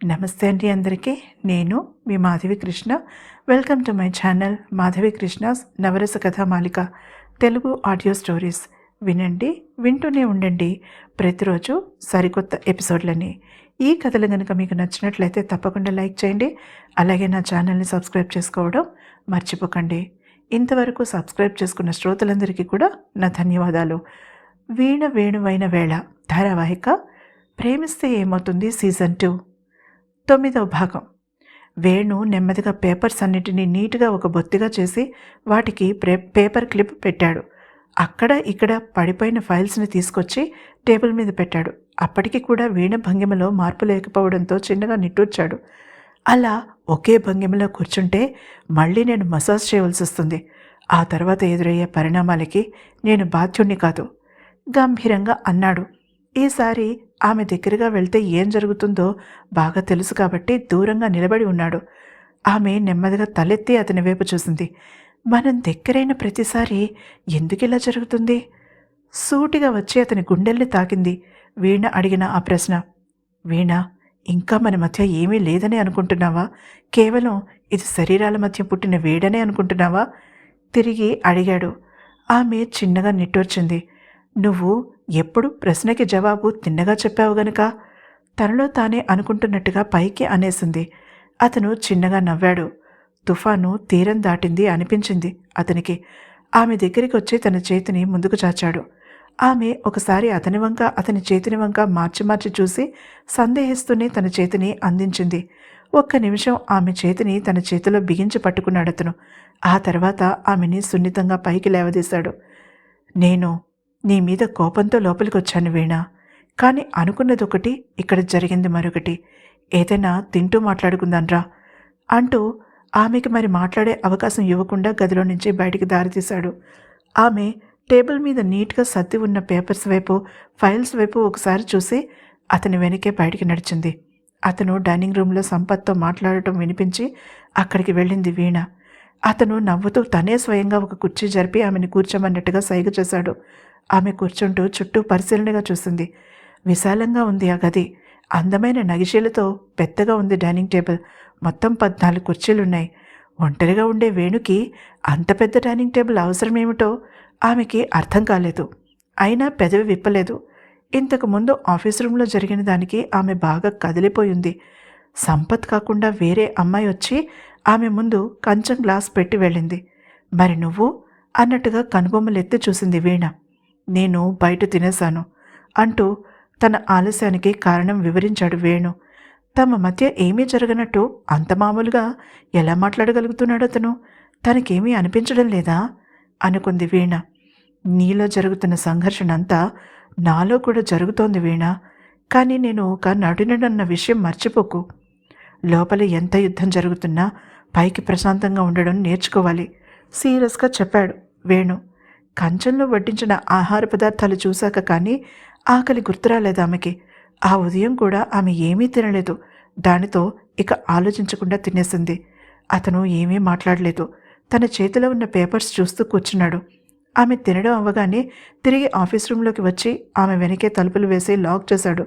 నమస్తే అండి అందరికీ. నేను మీ Madhavi Krishna. Welcome to my channel Madhavi Krishna's Navarasa Kathamalika Telugu audio stories. వినండి, వింటూనే ఉండండి. ప్రతిరోజు సరికొత్త ఎపిసోడ్లని. ఈ కథలు కనుక మీకు నచ్చినట్లయితే తప్పకుండా లైక్ చేయండి. అలాగే నా ఛానల్ని సబ్స్క్రైబ్ చేసుకోవడం మర్చిపోకండి. ఇంతవరకు సబ్స్క్రైబ్ చేసుకున్న శ్రోతలందరికీ కూడా నా ధన్యవాదాలు. వీణ వేణువైన వేళ ధారావాహిక ప్రేమిస్తే ఏమవుతుంది సీజన్ 2 9వ భాగం. వేణు నెమ్మదిగా పేపర్స్ అన్నిటినీ నీట్గా ఒక బొత్తిగా చేసి వాటికి పేపర్ క్లిప్ పెట్టాడు. అక్కడ ఇక్కడ పడిపోయిన ఫైల్స్ని తీసుకొచ్చి టేబుల్ మీద పెట్టాడు. అప్పటికి కూడా వీణ భంగిమలో మార్పు లేకపోవడంతో చిన్నగా నిట్టూర్చాడు. అలా ఒకే భంగిమలో కూర్చుంటే మళ్ళీ నేను మసాజ్ చేయవలసి వస్తుంది. ఆ తర్వాత ఎదురయ్యే పరిణామాలకి నేను బాధ్యుణ్ణి కాదు, గంభీరంగా అన్నాడు. ఈసారి ఆమె దగ్గరగా వెళ్తే ఏం జరుగుతుందో బాగా తెలుసు కాబట్టి దూరంగా నిలబడి ఉన్నాడు. ఆమె నెమ్మదిగా తలెత్తి అతని వైపు చూసింది. మనం దగ్గరైన ప్రతిసారి ఎందుకిలా జరుగుతుంది? సూటిగా వచ్చి అతని గుండెల్ని తాకింది వీణ అడిగిన ఆ ప్రశ్న. వీణ, ఇంకా మన మధ్య ఏమీ లేదని అనుకుంటున్నావా? కేవలం ఇది శరీరాల మధ్య పుట్టిన వేడనే అనుకుంటున్నావా? తిరిగి అడిగాడు. ఆమె చిన్నగా నిట్టూర్చింది. నువ్వు ఎప్పుడు ప్రశ్నకి జవాబు తిన్నగా చెప్పావు గనుక, తనలో తానే అనుకుంటున్నట్టుగా పైకి అనేసింది. అతను చిన్నగా నవ్వాడు. తుఫాను తీరం దాటింది అనిపించింది అతనికి. ఆమె దగ్గరికి వచ్చి తన చేతిని ముందుకు చాచాడు. ఆమె ఒకసారి అతని వంక అతని చేతిని వంక మార్చి మార్చి చూసి సందేహిస్తూనే తన చేతిని అందించింది. ఒక్క నిమిషం ఆమె చేతిని తన చేతిలో బిగించి పట్టుకున్నాడు అతను. ఆ తర్వాత ఆమెని సున్నితంగా పైకి లేవదీశాడు. నేను నీ మీద కోపంతో లోపలికి వచ్చాను వీణ, కానీ అనుకున్నది ఒకటి, ఇక్కడ జరిగింది మరొకటి. ఏదైనా తింటూ మాట్లాడుకుందాన్రా అంటూ ఆమెకి మరి మాట్లాడే అవకాశం ఇవ్వకుండా గదిలో నుంచి బయటికి దారితీశాడు. ఆమె టేబుల్ మీద నీట్గా సర్ది ఉన్న పేపర్స్ వైపు, ఫైల్స్ వైపు ఒకసారి చూసి అతని వెనకే బయటికి నడిచింది. అతను డైనింగ్ రూమ్లో సంపత్తో మాట్లాడటం వినిపించి అక్కడికి వెళ్ళింది వీణ. అతను నవ్వుతూ తనే స్వయంగా ఒక కుర్చీ జరిపి ఆమెను కూర్చోమన్నట్టుగా సైగ చేశాడు. ఆమె కూర్చుంటూ చుట్టూ పరిశీలనగా చూసింది. విశాలంగా ఉంది ఆ గది. అందమైన నగిశీలతో పెద్దగా ఉంది డైనింగ్ టేబుల్. మొత్తం 14 కుర్చీలున్నాయి. ఒంటరిగా ఉండే వేణుకి అంత పెద్ద డైనింగ్ టేబుల్ అవసరమేమిటో ఆమెకి అర్థం కాలేదు. అయినా పెదవి విప్పలేదు. ఇంతకుముందు ఆఫీస్ రూమ్లో జరిగిన దానికి ఆమె బాగా కదిలిపోయింది. సంపత్ కాకుండా వేరే అమ్మాయి వచ్చి ఆమె ముందు కంచం గ్లాస్ పెట్టి వెళ్ళింది. మరి నువ్వు అన్నట్టుగా కనుబొమ్మలెత్తి చూసింది వీణ. నేను బయట తినేశాను అంటూ తన ఆలస్యానికి కారణం వివరించాడు వేణు. తమ మధ్య ఏమీ జరగనట్టు అంత మామూలుగా ఎలా మాట్లాడగలుగుతున్నాడు అతను? తనకేమీ అనిపించడం లేదా అనుకుంది వీణ. నీలో జరుగుతున్న సంఘర్షణ అంతా నాలో కూడా జరుగుతోంది వీణ. కానీ నేను ఒక నటుడనన్న విషయం మర్చిపోకు. లోపల ఎంత యుద్ధం జరుగుతున్నా పైకి ప్రశాంతంగా ఉండడం నేర్చుకోవాలి, సీరియస్గా చెప్పాడు వేణు. కంచంలో వడ్డించిన ఆహార పదార్థాలు చూశాక కానీ ఆకలి గుర్తురాలేదు ఆమెకి. ఆ ఉదయం కూడా ఆమె ఏమీ తినలేదు. దానితో ఇక ఆలోచించకుండా తినేసింది. అతను ఏమీ మాట్లాడలేదు. తన చేతిలో ఉన్న పేపర్స్ చూస్తూ కూర్చున్నాడు. ఆమె తినడం అవ్వగానే తిరిగి ఆఫీస్ రూమ్లోకి వచ్చి ఆమె వెనకే తలుపులు వేసి లాక్ చేశాడు.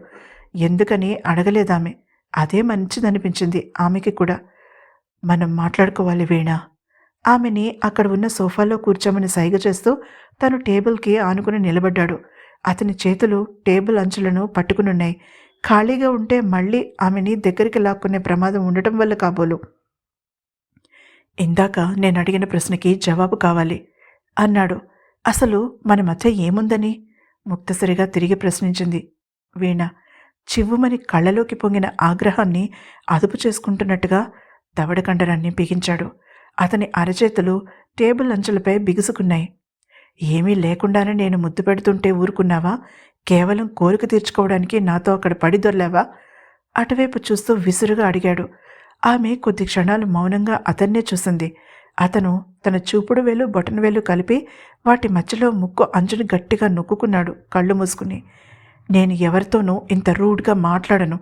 ఎందుకని అడగలేదామె. అదే మంచిదనిపించింది ఆమెకి కూడా. మనం మాట్లాడుకోవాలి వీణ. ఆమెని అక్కడ ఉన్న సోఫాలో కూర్చోమని సైగ చేస్తూ తను టేబుల్కి ఆనుకుని నిలబడ్డాడు. అతని చేతులు టేబుల్ అంచులను పట్టుకునున్నాయి. ఖాళీగా ఉంటే మళ్ళీ ఆమెని దగ్గరికి లాక్కునే ప్రమాదం ఉండటం వల్ల కాబోలు. ఇందాక నేను అడిగిన ప్రశ్నకి జవాబు కావాలి అన్నాడు. అసలు మన మధ్య ఏముందని ముక్తసరిగా తిరిగి ప్రశ్నించింది వీణ. చివ్వుమని కళ్ళలోకి పొంగిన ఆగ్రహాన్ని అదుపు చేసుకుంటున్నట్టుగా దవడకండరాన్ని బిగించాడు. అతని అరచేతులు టేబుల్ అంచులపై బిగుసుకున్నాయి. ఏమీ లేకుండానే నేను ముద్దు పెడుతుంటే ఊరుకున్నావా? కేవలం కోరిక తీర్చుకోవడానికి నాతో అక్కడ పడి దొర్లావా? అటువైపు చూస్తూ విసురుగా అడిగాడు. ఆమె కొద్ది క్షణాలు మౌనంగా అతన్నే చూసింది. అతను తన చూపుడు వేలు బొటన వేలు కలిపి వాటి మధ్యలో ముక్కు అంచుని గట్టిగా నొక్కుకున్నాడు కళ్ళు మూసుకుని. నేను ఎవరితోనూ ఇంత రూడ్గా మాట్లాడను.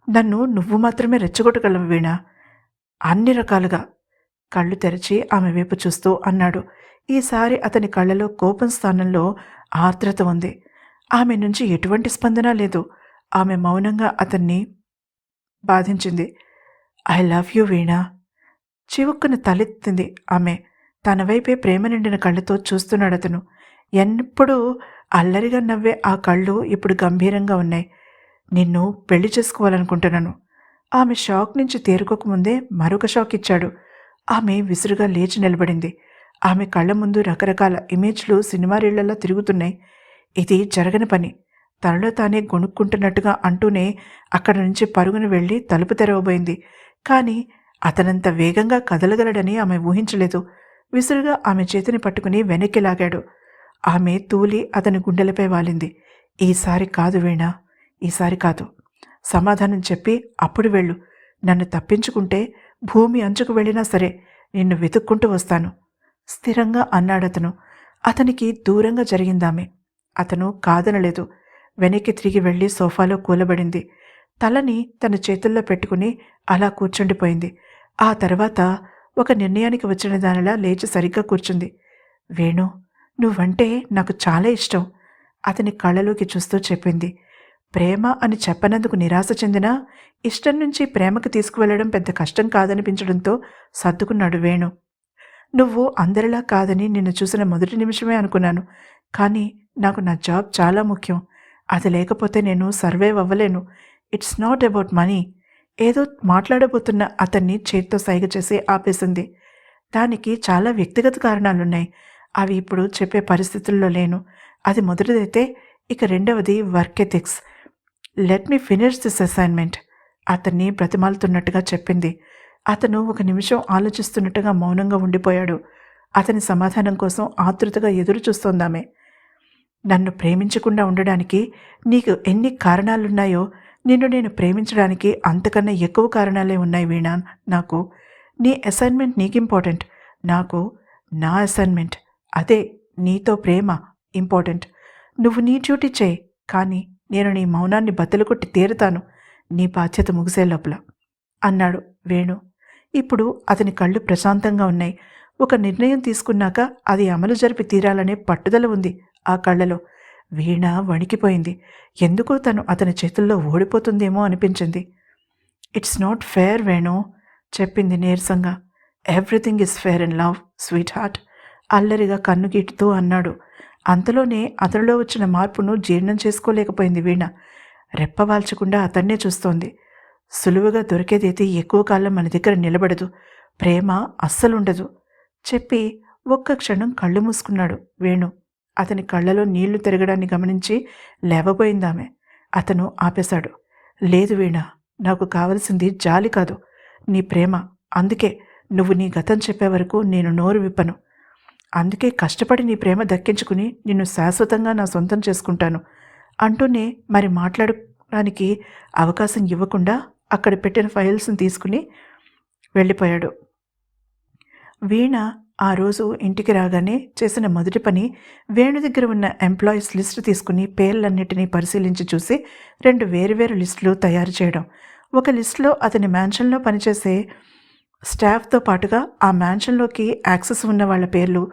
నన్ను నువ్వు మాత్రమే రెచ్చగొట్టగలవు వీణ. అన్ని రకాలుగా. కళ్ళు తెరిచి ఆమె వైపు చూస్తూ అన్నాడు. ఈసారి అతని కళ్ళలో కోపం స్థానంలో ఆర్ద్రత ఉంది. ఆమె నుంచి ఎటువంటి స్పందన లేదు. ఆమె మౌనంగా అతన్ని బాధించింది. ఐ లవ్ యూ వీణా. చివుక్కున తలెత్తింది ఆమె. తన వైపే ప్రేమ నిండిన కళ్ళతో చూస్తున్నాడతను. ఎప్పుడూ అల్లరిగా నవ్వే ఆ కళ్ళు ఇప్పుడు గంభీరంగా ఉన్నాయి. నిన్ను పెళ్లి చేసుకోవాలనుకుంటున్నాను. ఆమె షాక్ నుంచి తేరుకోకముందే మరొక షాక్ ఇచ్చాడు. ఆమె విసురుగా లేచి నిలబడింది. ఆమె కళ్ళ ముందు రకరకాల ఇమేజ్లు సినిమా రీళ్లలా తిరుగుతున్నాయి. ఇది జరగని పని. తనలో తానే గొణుక్కుంటున్నట్టుగా అంటూనే అక్కడి నుంచి పరుగున వెళ్ళి తలుపు తెరవబోయింది. కానీ అతనంత వేగంగా కదలగలడని ఆమె ఊహించలేదు. విసురుగా ఆమె చేతిని పట్టుకుని వెనక్కి లాగాడు. ఆమె తూలి అతని గుండెలపై వాలింది. ఈసారి కాదు వీణా, ఈసారి కాదు. సమాధానం చెప్పి అప్పుడు వెళ్ళు. నన్ను తప్పించుకుంటే భూమి అంచుకు వెళ్ళినా సరే నిన్ను వెతుక్కుంటూ వస్తాను స్థిరంగా అన్నాడతను. అతనికి దూరంగా జరిగిందామె. అతను కాదనలేదు. వెనక్కి తిరిగి వెళ్ళి సోఫాలో కూలబడింది. తలని తన చేతుల్లో పెట్టుకుని అలా కూర్చుండిపోయింది. ఆ తర్వాత ఒక నిర్ణయానికి వచ్చిన దానిలా లేచి సరిగ్గా కూర్చుంది. వేణు, నువ్వంటే నాకు చాలా ఇష్టం అతని కళ్ళలోకి చూస్తూ చెప్పింది. ప్రేమ అని చెప్పనందుకు నిరాశ చెందినా ఇష్టం నుంచి ప్రేమకు తీసుకువెళ్లడం పెద్ద కష్టం కాదనిపించడంతో సర్దుకున్నాడు వేణు. నువ్వు అందరిలా కాదని నిన్ను చూసిన మొదటి నిమిషమే అనుకున్నాను. కానీ నాకు నా జాబ్ చాలా ముఖ్యం. అది లేకపోతే నేను సర్వైవ్ అవ్వలేను. It's not about money. ఏదో మాట్లాడబోతున్న అతన్ని చేత్తో సైగ చేసి ఆపేసింది. దానికి చాలా వ్యక్తిగత కారణాలున్నాయి. అవి ఇప్పుడు చెప్పే పరిస్థితుల్లో లేను. అది మొదటిదైతే, ఇక రెండవది work ethics. Let me finish this assignment అతన్ని బ్రతిమాలుతున్నట్టుగా చెప్పింది. అతను ఒక నిమిషం ఆలోచిస్తున్నట్టుగా మౌనంగా ఉండిపోయాడు. అతని సమాధానం కోసం ఆతృతగా ఎదురు చూస్తోందామె. నన్ను ప్రేమించకుండా ఉండడానికి నీకు ఎన్ని కారణాలున్నాయో నిన్ను నేను ప్రేమించడానికి అంతకన్నా ఎక్కువ కారణాలే ఉన్నాయి వీణా. నాకు నీ అసైన్మెంట్ నీకు ఇంపార్టెంట్. నాకు నా అసైన్మెంట్, అదే నీతో ప్రేమ ఇంపార్టెంట్. నువ్వు నీ డ్యూటీ చేయి, కానీ నేను నీ మౌనాన్ని బద్దలు కొట్టి తీరుతాను నీ బాధ్యత ముగిసే లోపల అన్నాడు వేణు. ఇప్పుడు అతని కళ్ళు ప్రశాంతంగా ఉన్నాయి. ఒక నిర్ణయం తీసుకున్నాక అది అమలు జరిపి తీరాలనే పట్టుదల ఉంది ఆ కళ్ళలో. వీణ వణికిపోయింది. ఎందుకో తను అతని చేతుల్లో ఓడిపోతుందేమో అనిపించింది. ఇట్స్ నాట్ ఫేర్ వేణు చెప్పింది నీరసంగా. Everything is fair in love sweetheart అల్లరిగా కన్ను గీటుతూ అన్నాడు. అంతలోనే అతనిలో వచ్చిన మార్పును జీర్ణం చేసుకోలేకపోయింది వీణ. రెప్పవాల్చకుండా అతన్నే చూస్తోంది. సులువుగా దొరికేదైతే ఎక్కువ కాలం మన దగ్గర నిలబడదు. ప్రేమ అస్సలుండదు చెప్పి ఒక్క క్షణం కళ్ళు మూసుకున్నాడు వేణు. అతని కళ్ళలో నీళ్లు తిరగడాన్ని గమనించి లేవబోయిందామె. అతను ఆపేశాడు. లేదు వీణ, నాకు కావలసింది జాలి కాదు, నీ ప్రేమ. అందుకే నువ్వు నీ గతం చెప్పే వరకు నేను నోరు విప్పను. అందుకే కష్టపడి నీ ప్రేమ దక్కించుకుని నిన్ను శాశ్వతంగా నా సొంతం చేసుకుంటాను అంటూనే మరి మాట్లాడడానికి అవకాశం ఇవ్వకుండా అక్కడ పెట్టిన ఫైల్స్ని తీసుకుని వెళ్ళిపోయాడు. వీణ ఆ రోజు ఇంటికి రాగానే చేసిన మొదటి పని వేణు దగ్గర ఉన్న ఎంప్లాయీస్ లిస్టు తీసుకుని పేర్లన్నిటినీ పరిశీలించి చూసి 2 వేరువేరు లిస్టులు తయారు చేయడం. ఒక లిస్టులో అతని మ్యాన్షన్లో పనిచేసే స్టాఫ్తో పాటుగా ఆ మ్యాన్షన్లోకి యాక్సెస్ ఉన్న వాళ్ళ పేర్లు,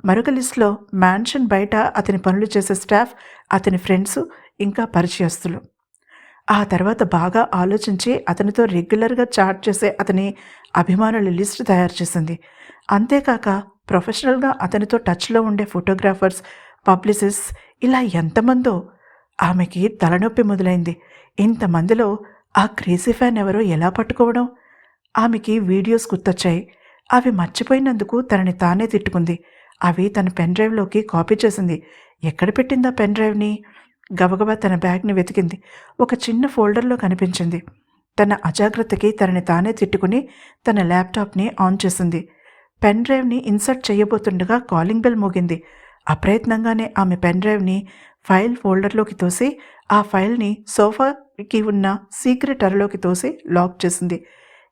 మరొక లిస్టులో మ్యాన్షన్ బయట అతని పనులు చేసే స్టాఫ్, అతని ఫ్రెండ్స్, ఇంకా పరిచయస్తులు. ఆ తర్వాత బాగా ఆలోచించి అతనితో రెగ్యులర్గా చాట్ చేసే అతని అభిమానుల లిస్టు తయారు చేసింది. అంతేకాక ప్రొఫెషనల్గా అతనితో టచ్లో ఉండే ఫోటోగ్రాఫర్స్, పబ్లిసిస్ట్స్, ఇలా ఎంతమందో. ఆమెకి తలనొప్పి మొదలైంది. ఇంతమందిలో ఆ క్రేజీ ఫ్యాన్ ఎవరో ఎలా పట్టుకోవడం? ఆమెకి వీడియోస్ గుర్తొచ్చాయి. అవి మర్చిపోయినందుకు తనని తానే తిట్టుకుంది. అవి తన పెన్ డ్రైవ్లోకి కాపీ చేసింది. ఎక్కడ పెట్టిందా పెన్ డ్రైవ్ని? గబగబా తన బ్యాగ్ని వెతికింది. ఒక చిన్న ఫోల్డర్లో కనిపించింది. తన అజాగ్రత్తకి తనని తానే తిట్టుకుని తన ల్యాప్టాప్ని ఆన్ చేసింది. పెన్ డ్రైవ్ని ఇన్సర్ట్ చేయబోతుండగా కాలింగ్ బెల్ మోగింది. అప్రయత్నంగానే ఆమె పెన్ డ్రైవ్ని ఫైల్ ఫోల్డర్లోకి తోసి ఆ ఫైల్ని సోఫాకి ఉన్న సీక్రెట్ అరలోకి తోసి లాక్ చేసింది.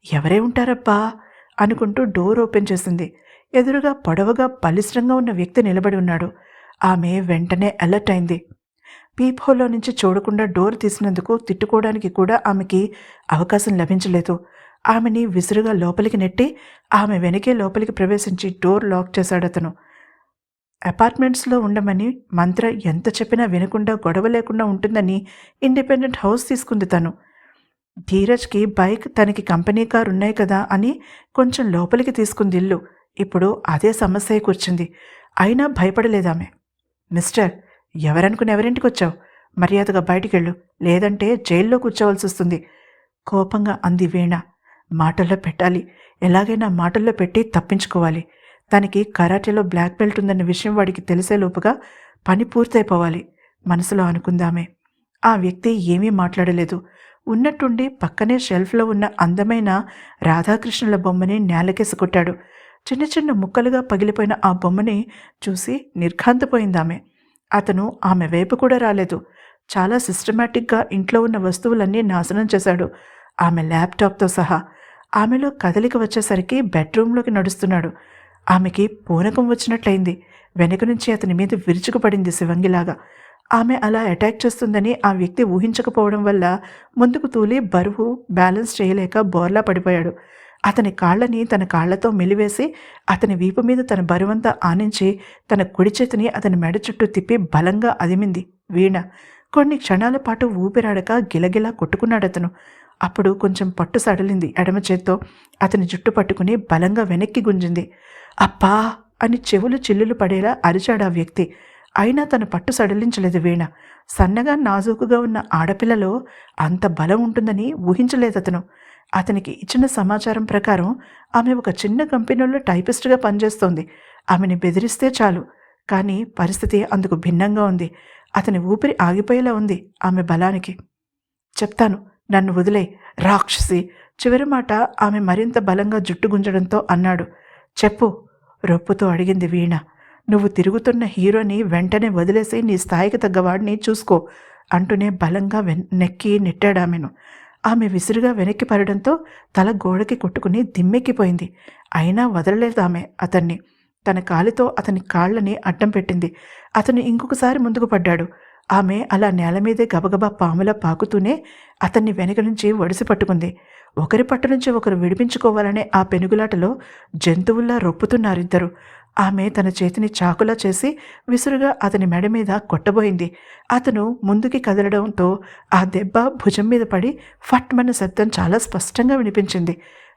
ఎవరే ఉంటారబ్బా అనుకుంటూ డోర్ ఓపెన్ చేసింది. ఎదురుగా పొడవుగా బలిష్టంగా ఉన్న వ్యక్తి నిలబడి ఉన్నాడు. ఆమె వెంటనే అలర్ట్ అయింది. పీప్ హోల్లో నుంచి చూడకుండా డోర్ తీసినందుకు తిట్టుకోవడానికి కూడా ఆమెకి అవకాశం లభించలేదు. ఆమెని విసురుగా లోపలికి నెట్టి ఆమె వెనకే లోపలికి ప్రవేశించి డోర్ లాక్ చేశాడతను. అపార్ట్మెంట్స్లో ఉండమని మంత్ర ఎంత చెప్పినా వినకుండా గొడవ లేకుండా ఉంటుందని ఇండిపెండెంట్ హౌస్ తీసుకుంది తను. ధీరజ్కి బైక్, తనకి కంపెనీ కార్ ఉన్నాయి కదా అని కొంచెం లోపలికి తీసుకుంది ఇల్లు. ఇప్పుడు అదే సమస్య కూర్చుంది. అయినా భయపడలేదామె. మిస్టర్, ఎవరనుకుని ఎవరింటికొచ్చావు? మర్యాదగా బయటికెళ్ళు, లేదంటే జైల్లో కూర్చోవలసి వస్తుంది, కోపంగా అంది వీణ. మాటల్లో పెట్టాలి, ఎలాగైనా మాటల్లో పెట్టి తప్పించుకోవాలి. తనకి కరాటేలో బ్లాక్ బెల్ట్ ఉందన్న విషయం వాడికి తెలిసేలోపుగా పని పూర్తయిపోవాలి మనసులో అనుకుందామే. ఆ వ్యక్తి ఏమీ మాట్లాడలేదు. ఉన్నట్టుండి పక్కనే షెల్ఫ్లో ఉన్న అందమైన రాధాకృష్ణుల బొమ్మని నేలకేసి కొట్టాడు. చిన్న చిన్న ముక్కలుగా పగిలిపోయిన ఆ బొమ్మని చూసి నిర్ఘాంతపోయిందామె. అతను ఆమె వైపు కూడా రాలేదు. చాలా సిస్టమేటిక్గా ఇంట్లో ఉన్న వస్తువులన్నీ నాశనం చేశాడు, ఆమె ల్యాప్టాప్తో సహా. ఆమెలో కదలిక వచ్చేసరికి బెడ్రూంలోకి నడుస్తున్నాడు. ఆమెకి పూనకం వచ్చినట్లయింది. వెనక నుంచి అతని మీద విరుచుకుపడింది శివంగిలాగా. ఆమె అలా అటాక్ చేస్తుందని ఆ వ్యక్తి ఊహించకపోవడం వల్ల ముందుకు తూలి బరువు బ్యాలెన్స్ చేయలేక బోర్లా పడిపోయాడు. అతని కాళ్ళని తన కాళ్లతో మెలివేసి అతని వీపు మీద తన బరువంతా ఆనించి తన కుడి చేతిని అతని మెడ చుట్టూ తిప్పి బలంగా అదిమింది వీణ. కొన్ని క్షణాల పాటు ఊపిరాడక గిలగిలా కొట్టుకున్నాడతను. అప్పుడు కొంచెం పట్టు సడలింది. ఎడమ చేత్తో అతని జుట్టు పట్టుకుని బలంగా వెనక్కి గుంజింది. అప్పా అని చెవులు చిల్లులు పడేలా అరిచాడు ఆ వ్యక్తి. అయినా తన పట్టు సడలించలేదు వీణ. సన్నగా నాజూకుగా ఉన్న ఆడపిల్లలో అంత బలం ఉంటుందని ఊహించలేదతను. అతనికి ఇచ్చిన సమాచారం ప్రకారం ఆమె ఒక చిన్న కంపెనీలో టైపిస్ట్గా పనిచేస్తోంది. ఆమెని బెదిరిస్తే చాలు. కానీ పరిస్థితి అందుకు భిన్నంగా ఉంది. అతని ఊపిరి ఆగిపోయేలా ఉంది ఆమె బలానికి. చెప్తాను, నన్ను వదిలే రాక్షసి. చివరి మాట ఆమె మరింత బలంగా జుట్టు గుంజడంతో అన్నాడు. చెప్పు, రొప్పుతో అడిగింది వీణ. నువ్వు తిరుగుతున్న హీరోని వెంటనే వదిలేసి నీ స్థాయికి తగ్గవాడిని చూసుకో అంటూనే బలంగా నెక్కి నెట్టాడామెను. ఆమె విసురుగా వెనక్కి పడడంతో తల గోడకి కొట్టుకుని దిమ్మెక్కిపోయింది. అయినా వదలలేదు ఆమె అతన్ని. తన కాలితో అతని కాళ్ళని అడ్డం పెట్టింది. అతను ఇంకొకసారి ముందుకు పడ్డాడు. ఆమె అలా నేల మీదే గబగబా పాములా పాకుతూనే అతన్ని వెనక నుంచి ఒడిసి పట్టుకుంది. ఒకరి పట్టు నుంచి ఒకరు విడిపించుకోవాలనే ఆ పెనుగులాటలో జంతువుల్లా రొప్పుతున్నారిద్దరు. ఆమె తన చేతిని చాకులా చేసి విసురుగా అతని మెడ మీద కొట్టబోయింది. అతను ముందుకి కదలడంతో ఆ దెబ్బ భుజం మీద పడి ఫట్మన్న శబ్దం చాలా స్పష్టంగా వినిపించింది.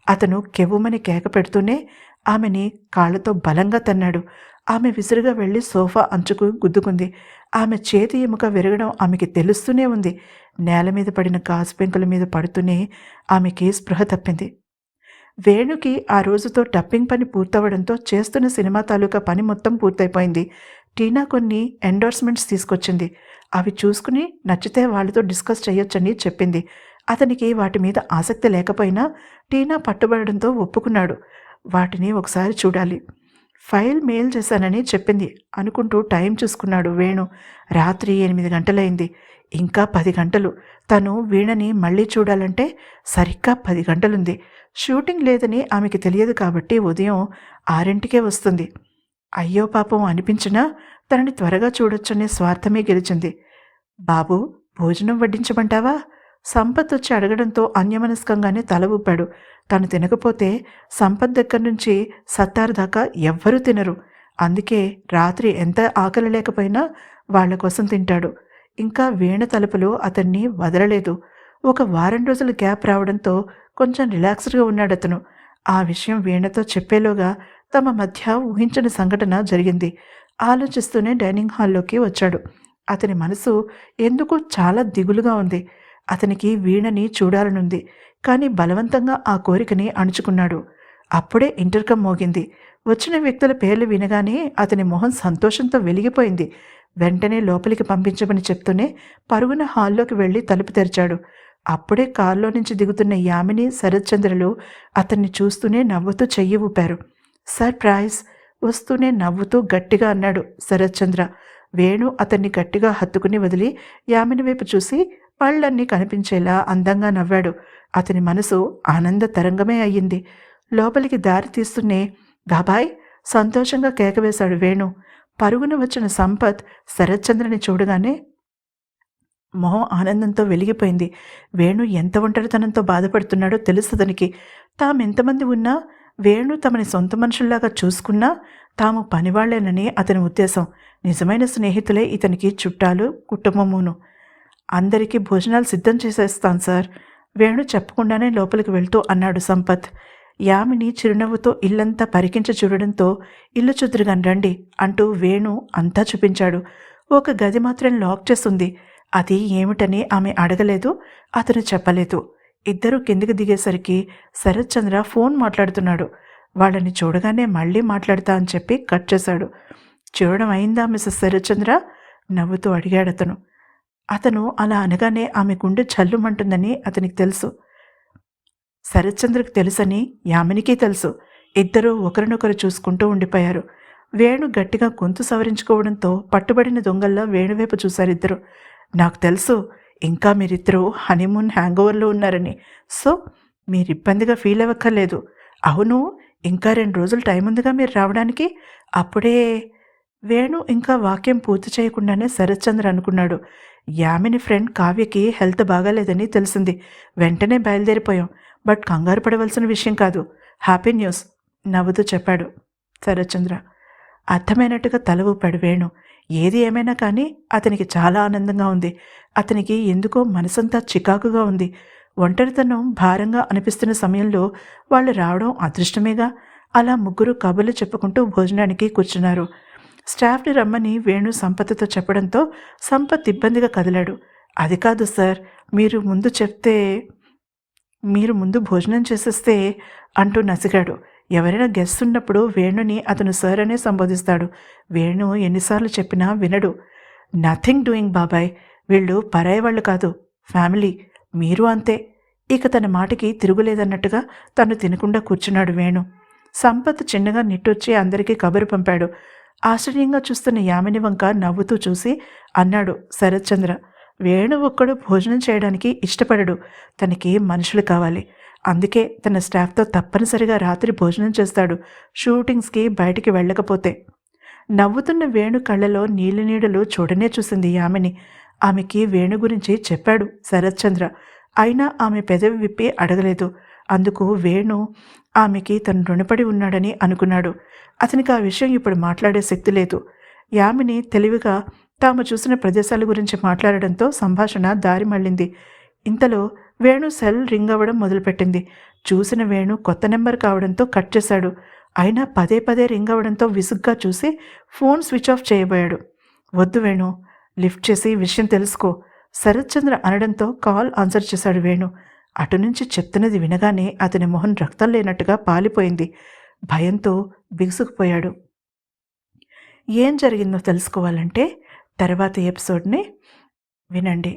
అతను కెవ్వుమని కేక పెడుతూనే ఆమెని కాళ్లతో బలంగా తన్నాడు. ఆమె విసురుగా వెళ్ళి సోఫా అంచుకు గుద్దుకుంది. ఆమె చేతి ఎముక విరగడం ఆమెకి తెలుస్తూనే ఉంది. నేల మీద పడిన గాజు పెంకుల మీద పడుతూనే ఆమెకి స్పృహ తప్పింది. వేణుకి ఆ రోజుతో డబ్బింగ్ పని పూర్తవడంతో చేస్తున్న సినిమా తాలూకా పని మొత్తం పూర్తయిపోయింది. టీనా కొన్ని ఎండోర్స్మెంట్స్ తీసుకొచ్చింది. అవి చూసుకుని నచ్చితే వాళ్ళతో డిస్కస్ చేయొచ్చని చెప్పింది. అతనికి వాటి మీద ఆసక్తి లేకపోయినా టీనా పట్టుబడడంతో ఒప్పుకున్నాడు. వాటిని ఒకసారి చూడాలి. ఫైల్ మెయిల్ చేశానని చెప్పింది అనుకుంటూ టైం చూసుకున్నాడు వేణు. రాత్రి 8 గంటలైంది. ఇంకా 10 గంటలు. తను వీణని మళ్ళీ చూడాలంటే సరిగ్గా 10 గంటలుంది. షూటింగ్ లేదని ఆమెకి తెలియదు కాబట్టి ఉదయం 6ంటికే వస్తుంది. అయ్యో పాపం అనిపించినా తనని త్వరగా చూడొచ్చనే స్వార్థమే గెలిచింది. బాబు, భోజనం వడ్డించమంటావా? సంపత్ వచ్చి అడగడంతో అన్యమనస్కంగానే తల ఊపాడు. తను తినకపోతే సంపత్ దగ్గర నుంచి సత్తార్ దాకా ఎవ్వరూ తినరు. అందుకే రాత్రి ఎంత ఆకలి లేకపోయినా వాళ్ల కోసం తింటాడు. ఇంకా వీణ తలుపులు అతన్ని వదలలేదు. ఒక వారం రోజుల గ్యాప్ రావడంతో కొంచెం రిలాక్స్డ్గా ఉన్నాడతను. ఆ విషయం వీణతో చెప్పేలోగా తమ మధ్య ఊహించని సంఘటన జరిగింది. ఆలోచిస్తూనే డైనింగ్ హాల్లోకి వచ్చాడు. అతని మనసు ఎందుకు చాలా దిగులుగా ఉంది. అతనికి వీణని చూడాలనుంది. కానీ బలవంతంగా ఆ కోరికని అణుచుకున్నాడు. అప్పుడే ఇంటర్కమ్ మోగింది. వచ్చిన వ్యక్తుల పేర్లు వినగానే అతని మొహం సంతోషంతో వెలిగిపోయింది. వెంటనే లోపలికి పంపించమని చెప్తూనే పరుగున హాల్లోకి వెళ్ళి తలుపు తెరిచాడు. అప్పుడే కారులో నుంచి దిగుతున్న యామిని, శరత్చంద్రలు అతన్ని చూస్తూనే నవ్వుతూ చెయ్యి ఊపారు. సర్ప్రైజ్! వస్తూనే నవ్వుతూ గట్టిగా అన్నాడు శరత్చంద్ర. వేణు అతన్ని గట్టిగా హత్తుకుని వదిలి యామిని వైపు చూసి పళ్ళన్నీ కనిపించేలా అందంగా నవ్వాడు. అతని మనసు ఆనంద తరంగమే అయ్యింది. లోపలికి దారి తీస్తూనే బాబాయ్ సంతోషంగా కేకవేశాడు వేణు. పరుగున వచ్చిన సంపత్ శరత్చంద్రని చూడగానే మొహం ఆనందంతో వెలిగిపోయింది. వేణు ఎంత ఒంటరితనంతో బాధపడుతున్నాడో తెలుసు అతనికి. తామెంతమంది ఉన్నా వేణు తమని సొంత మనుషుల్లాగా చూసుకున్నా తాము పనివాళ్లేనని అతని ఉద్దేశం. నిజమైన స్నేహితులే ఇతనికి చుట్టాలు, కుటుంబమును. అందరికీ భోజనాలు సిద్ధం చేసేస్తాను సార్ వేణు చెప్పకుండానే లోపలికి వెళ్తూ అన్నాడు సంపత్. యామిని చిరునవ్వుతో ఇల్లంతా పరికించి చూడడంతో ఇల్లు చూద్దురుగాని రండి అంటూ వేణు అంతా చూపించాడు. ఒక గది మాత్రం లాక్ చేసుంది. అది ఏమిటని ఆమె అడగలేదు, అతను చెప్పలేదు. ఇద్దరూ కిందికి దిగేసరికి శరత్చంద్ర ఫోన్ మాట్లాడుతున్నాడు. వాళ్ళని చూడగానే మళ్ళీ మాట్లాడతా అని చెప్పి కట్ చేశాడు. చూడడం అయిందా మిస్సెస్ శరత్చంద్ర? నవ్వుతూ అడిగాడతను. అతను అలా అనగానే ఆమె గుండె జల్లుమంటుందని అతనికి తెలుసు. శరత్చంద్రకి తెలుసని యామినికి తెలుసు. ఇద్దరూ ఒకరినొకరు చూసుకుంటూ ఉండిపోయారు. వేణు గట్టిగా గొంతు సవరించుకోవడంతో పట్టుబడిన దొంగల్లా వేణువైపు చూశారిద్దరు. నాకు తెలుసు ఇంకా మీరిద్దరూ హనీమూన్ హ్యాంగోవర్లో ఉన్నారని. సో మీరిబ్బందిగా ఫీల్ అవ్వక్కర్లేదు. అవును, ఇంకా 2 రోజులు టైం ఉందిగా మీరు రావడానికి. అప్పుడే వేణు ఇంకా వాక్యం పూర్తి చేయకుండానే శరత్చంద్ర అనుకున్నాడు. యామిని ఫ్రెండ్ కావ్యకి హెల్త్ బాగాలేదని తెలిసింది. వెంటనే బయలుదేరిపోయాం. బట్ కంగారు పడవలసిన విషయం కాదు. హ్యాపీ న్యూస్ నవ్వుతూ చెప్పాడు శరత్చంద్ర. అర్థమైనట్టుగా తల ఊపాడు వేణు. ఏది ఏమైనా కానీ అతనికి చాలా ఆనందంగా ఉంది. అతనికి ఎందుకో మనసంతా చికాకుగా ఉంది. ఒంటరితనం భారంగా అనిపిస్తున్న సమయంలో వాళ్ళు రావడం అదృష్టమేగా. అలా ముగ్గురు కబుర్లు చెప్పుకుంటూ భోజనానికి కూర్చున్నారు. స్టాఫ్ని రమ్మని వేణు సంపత్తో చెప్పడంతో సంపత్ ఇబ్బందిగా కదిలాడు. అది కాదు సార్, మీరు ముందు భోజనం చేసేస్తే అంటూ నసిగాడు. ఎవరైనా గెస్ట్ ఉన్నప్పుడు వేణుని అతను సార్ అనే సంబోధిస్తాడు. వేణు ఎన్నిసార్లు చెప్పినా వినడు. నథింగ్ డూయింగ్ బాబాయ్. వీళ్ళు పరాయి వాళ్ళు కాదు, ఫ్యామిలీ. మీరు అంతే. ఇక తన మాటకి తిరుగులేదన్నట్టుగా తను తినకుండా కూర్చున్నాడు వేణు. సంపత్ చిన్నగా నిట్టొచ్చి అందరికీ కబురు పంపాడు. ఆశ్చర్యంగా చూస్తున్న యామిని వంక నవ్వుతూ చూసి అన్నాడు శరత్చంద్ర. వేణు ఒక్కడు భోజనం చేయడానికి ఇష్టపడడు. తనకి మనుషులు కావాలి. అందుకే తన స్టాఫ్తో తప్పనిసరిగా రాత్రి భోజనం చేస్తాడు, షూటింగ్స్కి బయటికి వెళ్ళకపోతే. నవ్వుతున్న వేణు కళ్ళలో నీళ్ళనీడలు చూడనే చూసింది యామిని. ఆమెకి వేణు గురించి చెప్పాడు శరత్చంద్ర. అయినా ఆమె పెదవి విప్పి అడగలేదు. అందుకు వేణు ఆమెకి తను రుణపడి ఉన్నాడని అనుకున్నాడు. అతనికి ఆ విషయం ఇప్పుడు మాట్లాడే శక్తి లేదు. యామిని తెలివిగా తాము చూసిన ప్రదేశాల గురించి మాట్లాడడంతో సంభాషణ దారి మళ్ళింది. ఇంతలో వేణు సెల్ రింగ్ అవ్వడం మొదలుపెట్టింది. చూసిన వేణు కొత్త నెంబర్ కావడంతో కట్ చేశాడు. అయినా పదే పదే రింగ్ అవ్వడంతో విసుగ్గా చూసి ఫోన్ స్విచ్ ఆఫ్ చేయబోయాడు. వద్దు వేణు, లిఫ్ట్ చేసి విషయం తెలుసుకో శరత్చంద్ర అనడంతో కాల్ ఆన్సర్ చేశాడు వేణు. అటు నుంచి చెప్తున్నది వినగానే అతని మొహం రక్తం లేనట్టుగా పాలిపోయింది. భయంతో బిగుసుకుపోయాడు. ఏం జరిగిందో తెలుసుకోవాలంటే తర్వాత ఎపిసోడ్ని వినండి.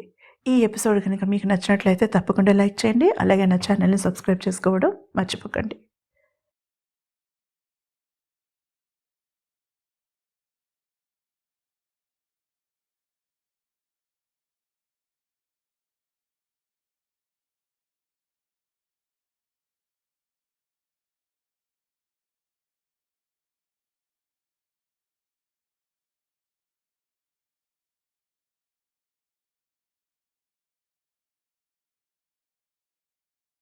ఈ ఎపిసోడ్ కనుక మీకు నచ్చినట్లయితే తప్పకుండా లైక్ చేయండి. అలాగే నా ఛానల్ని సబ్స్క్రైబ్ చేసుకోవడం మర్చిపోకండి.